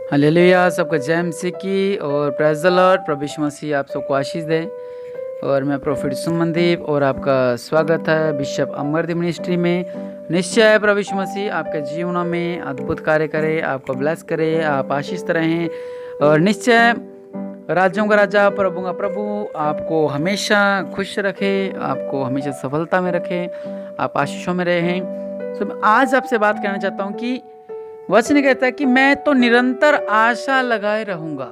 Hallelujah. सबको जय मसीह की और प्रेज द लॉर्ड। प्रभु यीशु मसीह आप सबको आशीष दे। और मैं प्रोफेट सुमनदीप और आपका स्वागत है बिशप अमरदीप मिनिस्ट्री में। निश्चय प्रभु यीशु मसीह आपके जीवनों में अद्भुत कार्य करे, आपको ब्लेस करे, आप आशीषित रहें। और निश्चय राज्यों का राजा, प्रभु का प्रभु आपको हमेशा खुश रखे, आपको हमेशा सफलता में रखे, आप आशीषों में रहें। तो आज आपसे बात करना चाहता हूँ कि वचन कहता है कि मैं तो निरंतर आशा लगाए रहूंगा।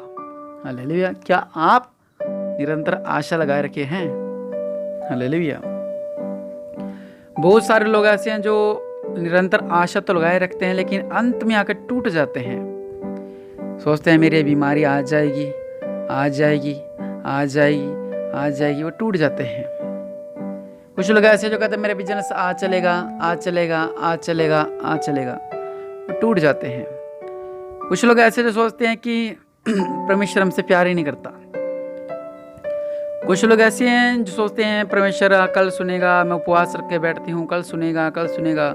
हालेलुया। क्या आप निरंतर आशा लगाए रखे हैं? हालेलुया। बहुत सारे लोग ऐसे हैं जो निरंतर आशा तो लगाए रखते हैं, लेकिन अंत में आकर टूट जाते हैं। सोचते हैं मेरी बीमारी आ जाएगी, आ जाएगी, आ जाएगी, आ जाएगी, वो टूट जाते हैं। कुछ लोग ऐसे जो कहते हैं मेरा बिजनेस आज चलेगा, आज चलेगा, आज चलेगा, आज चलेगा, टूट जाते हैं। कुछ लोग ऐसे जो सोचते हैं कि परमेश्वर हमसे प्यार ही नहीं करता। कुछ लोग ऐसे हैं जो सोचते हैं परमेश्वर कल सुनेगा, मैं उपवास रख के बैठती हूँ, कल सुनेगा, कल सुनेगा,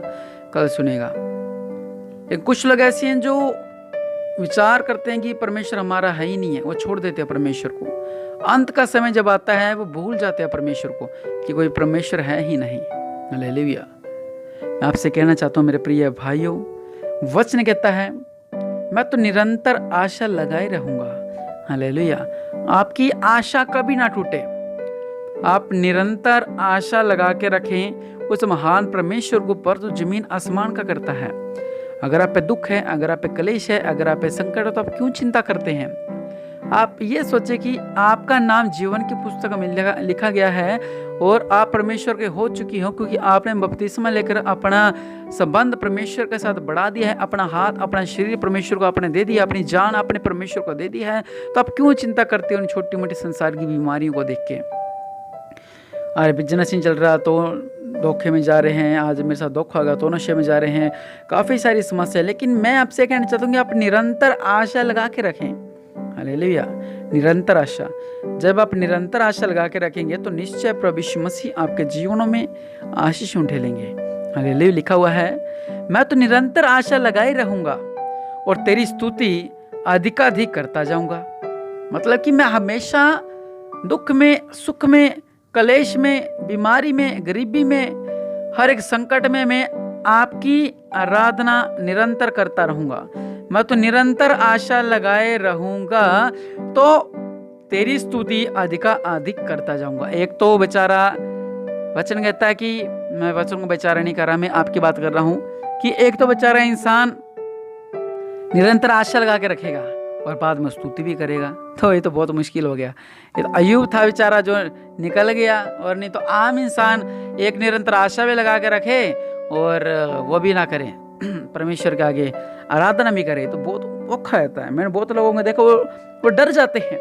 कल सुनेगा। लेकिन कुछ लोग ऐसे हैं जो विचार करते हैं कि परमेश्वर हमारा है ही नहीं है, वो छोड़ देते हैं परमेश्वर को। अंत का समय जब आता है वो भूल जाते हैं परमेश्वर को कि कोई परमेश्वर है ही नहीं। हालेलुया। मैं आपसे कहना चाहता हूँ मेरे प्रिय भाइयों, वचन कहता है मैं तो निरंतर आशा लगाए रहूंगा। हालेलुया। आपकी आशा कभी ना टूटे। आप निरंतर आशा लगा के रखें उस महान परमेश्वर के ऊपर जो जमीन आसमान का करता है। अगर आप पे दुख है, अगर आप पे कलेश है, अगर आप पे संकट है, तो आप क्यों चिंता करते हैं? आप ये सोचे कि आपका नाम जीवन की पुस्तक में लिखा गया है और आप परमेश्वर के हो चुकी हो, क्योंकि आपने बपतिस्मा लेकर अपना संबंध परमेश्वर के साथ बढ़ा दिया है। अपना हाथ, अपना शरीर परमेश्वर को आपने दे दिया, अपनी जान अपने परमेश्वर को दे दी है। तो आप क्यों चिंता करते हो उन छोटी मोटी संसार की बीमारियों को देख के? अरे बिजनेस नहीं चल रहा तो धोखे में जा रहे हैं, आज मेरे साथ धोखा होगा तो नशे में जा रहे हैं, काफ़ी सारी समस्या। लेकिन मैं आपसे कहना चाहता हूँ कि आप निरंतर आशा लगा के रखें। हालेलुया। निरंतर आशा। जब आप निरंतर आशा लगा के रखेंगे तो निश्चय प्रभु यीशु मसीह आपके जीवनों में आशीष उठेलेंगे। हालेलुया। लिखा हुआ है मैं तो निरंतर आशा लगाए रहूंगा और तेरी स्तुति अधिकाधिक करता जाऊंगा। मतलब कि मैं हमेशा दुख में, सुख में, कलेश में, बीमारी में, गरीबी में, हर एक संकट में मैं आपकी आराधना निरंतर करता रहूंगा। मैं तो निरंतर आशा लगाए रहूंगा तो तेरी स्तुति अधिक करता जाऊंगा। एक तो बेचारा वचन कहता है कि मैं वचन को बेचारा नहीं कर रहा, मैं आपकी बात कर रहा हूं कि एक तो बेचारा इंसान निरंतर आशा लगा के रखेगा और बाद में स्तुति भी करेगा, तो ये तो बहुत मुश्किल हो गया। ये तो अय्यूब था बेचारा जो निकल गया। और नहीं तो आम इंसान एक निरंतर आशा भी लगा के रखे और वो भी ना करे, परमेश्वर के आगे आराधना भी करे, तो बहुत औखा रहता है। मैंने बहुत लोगों को देखा वो डर जाते हैं,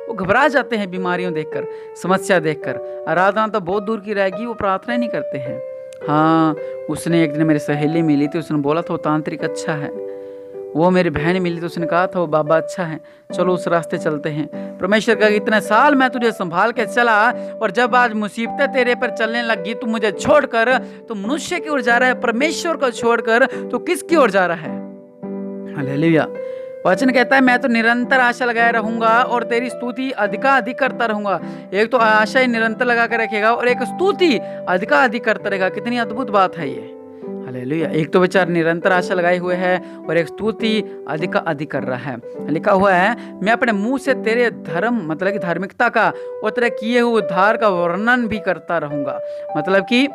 वो घबरा जाते हैं बीमारियों देखकर, समस्या देखकर। आराधना तो बहुत दूर की रहेगी, वो प्रार्थना ही नहीं करते हैं। हाँ, उसने एक दिन मेरी सहेली मिली थी, उसने बोला था वो तांत्रिक अच्छा है। वो मेरी बहन मिली तो उसने कहा था वो बाबा अच्छा है, चलो उस रास्ते चलते हैं। परमेश्वर का इतने साल मैं तुझे संभाल के चला और जब आज मुसीबतें तेरे पर चलने लगी तू मुझे छोड़कर तो मनुष्य की ओर जा रहा है, परमेश्वर को छोड़कर तो किसकी ओर जा रहा है? हालेलुया। वचन कहता है मैं तो निरंतर आशा लगाए रहूंगा और तेरी स्तुति अधिक करता रहूंगा। एक तो आशा ही निरंतर लगा कर रखेगा और एक स्तुति अधिक करता रहेगा। कितनी अद्भुत बात है ये। हालेलुया। एक तो बेचारा निरंतर आशा लगाए हुए है और एक स्तुति अधिक कर रहा है। लिखा हुआ है मैं अपने मुंह से तेरे धर्म, मतलब कि धार्मिकता का और तेरे किए हुए उद्धार का वर्णन भी करता रहूंगा। मतलब कि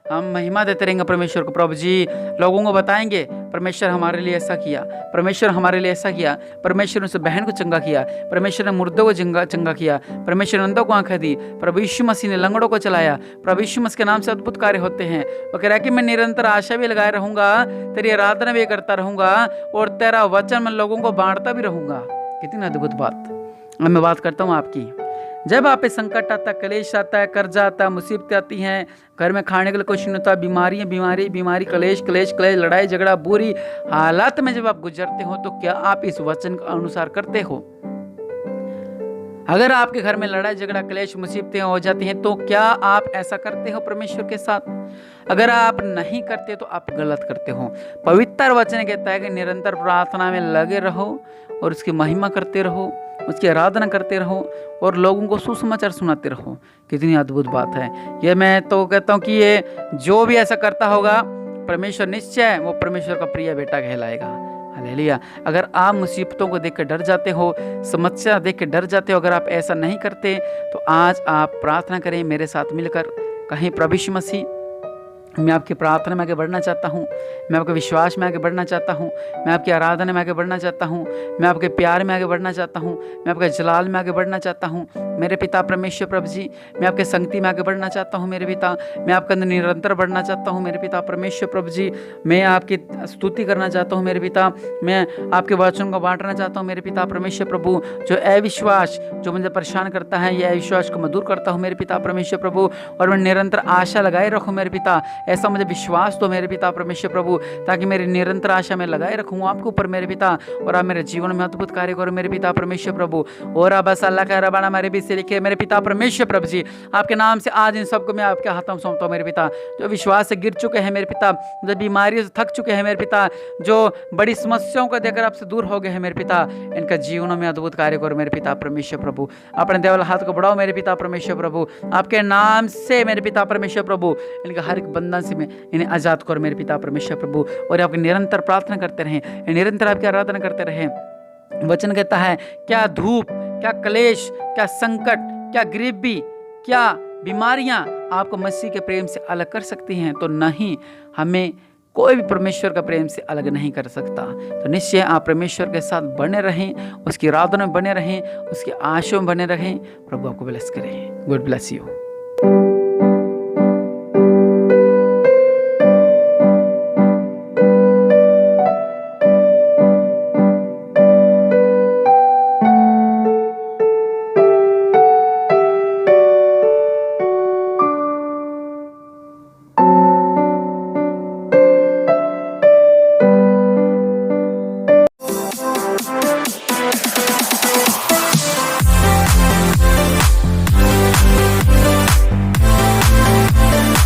हम महिमा देते रहेंगे परमेश्वर को। प्रभु जी लोगों को बताएंगे परमेश्वर हमारे लिए ऐसा किया, परमेश्वर हमारे लिए ऐसा किया, परमेश्वर ने उस बहन को चंगा किया, परमेश्वर ने मुर्दों को चंगा किया, परमेश्वर ने अंधों को आंखें दी, प्रभु यीशु मसीह ने लंगड़ों को चलाया, प्रभु यीशु मसीह के नाम से अद्भुत कार्य होते हैं। वो कह रहा है कि मैं निरंतर आशा भी लगाए रहूंगा, तेरी आराधना भी करता रहूंगा और तेरा वचन मैं लोगों को बांटता भी रहूंगा। कितनी अद्भुत बात। अब मैं बात करता हूँ आपकी। जब आप पे संकट आता है, कलेश आता है, कर्जा आता है, मुसीबतें आती हैं, घर में खाने के लिए कुछ नहीं होता, बीमारी, कलेश, लड़ाई झगड़ा, बुरी हालात में जब आप गुजरते हो तो क्या आप इस वचन के अनुसार करते हो? अगर आपके घर में लड़ाई झगड़ा क्लेश मुसीबतें हो जाती हैं तो क्या आप ऐसा करते हो परमेश्वर के साथ? अगर आप नहीं करते तो आप गलत करते हो। पवित्र वचन कहता है कि निरंतर प्रार्थना में लगे रहो और उसकी महिमा करते रहो, उसकी आराधना करते रहो और लोगों को सुसमाचार सुनाते रहो। कितनी अद्भुत बात है ये। मैं तो कहता हूँ कि ये जो भी ऐसा करता होगा परमेश्वर निश्चय वो परमेश्वर का प्रिय बेटा कहलाएगा। हालेलुया। अगर आप मुसीबतों को देख कर डर जाते हो, समस्या देख कर डर जाते हो, अगर आप ऐसा नहीं करते तो आज आप प्रार्थना करें मेरे साथ मिलकर। कहीं प्रभु यीशु मसीह, मैं आपकी प्रार्थना में आगे बढ़ना चाहता हूँ, मैं आपके विश्वास में आगे बढ़ना चाहता हूँ, मैं आपकी आराधना में आगे बढ़ना चाहता हूँ, मैं आपके प्यार में आगे बढ़ना चाहता हूँ, मैं आपके जलाल में आगे बढ़ना चाहता हूँ मेरे पिता परमेश्वर प्रभु जी। मैं आपके संगति में आगे बढ़ना चाहता हूँ मेरे पिता, मैं आपके अंदर निरंतर बढ़ना चाहता हूँ मेरे पिता परमेश्वर प्रभु जी। मैं आपकी स्तुति करना चाहता हूँ मेरे पिता, मैं आपके वचन को बांटना चाहता हूँ मेरे पिता परमेश्वर प्रभु। जो अविश्वास जो मुझे परेशान करता है, ये अविश्वास को मैं दूर करता हूँ मेरे पिता परमेश्वर प्रभु, और मैं निरंतर आशा लगाए रखूँ मेरे पिता। ऐसा मुझे विश्वास दो मेरे पिता परमेश्वर प्रभु, ताकि मेरी निरंतर आशा में लगाए रखूँ आपके ऊपर मेरे पिता, और आप मेरे जीवन में अद्भुत कार्य करो मेरे पिता परमेश्वर प्रभु। और अब बस अल्लाह का रबाना मेरे भी से लिखे मेरे पिता परमेश्वर प्रभु जी, आपके नाम से आज इन सबको मैं आपके हाथों में सौंपता हूँ मेरे पिता। जो विश्वास से गिर चुके हैं मेरे पिता, जो बीमारियों से थक चुके हैं मेरे पिता, जो बड़ी समस्याओं को देखकर आपसे दूर हो गए हैं मेरे पिता, इनका जीवनों में अद्भुत कार्य करो मेरे पिता परमेश्वर प्रभु। अपने देवल हाथ को बढ़ाओ मेरे पिता परमेश्वर प्रभु, आपके नाम से मेरे पिता परमेश्वर प्रभु। इनका हर एक बंधन से इन्हें आजाद करो मेरे पिता परमेश्वर प्रभु, और आपकी निरंतर प्रार्थना करते रहें, निरंतर आपकी आराधना करते रहें। वचन कहता है क्या धूप, क्या क्लेश, क्या संकट, क्या गरीबी, क्या बीमारियां आपको मसीह के प्रेम से अलग कर सकती हैं? तो नहीं, हमें कोई भी परमेश्वर का प्रेम से अलग नहीं कर सकता। तो निश्चय आप परमेश्वर के साथ बने रहें, उसकी आराधना में बने रहें, उसकी आशाओं में बने रहें। प्रभु आपको ब्लेस करें। God bless you.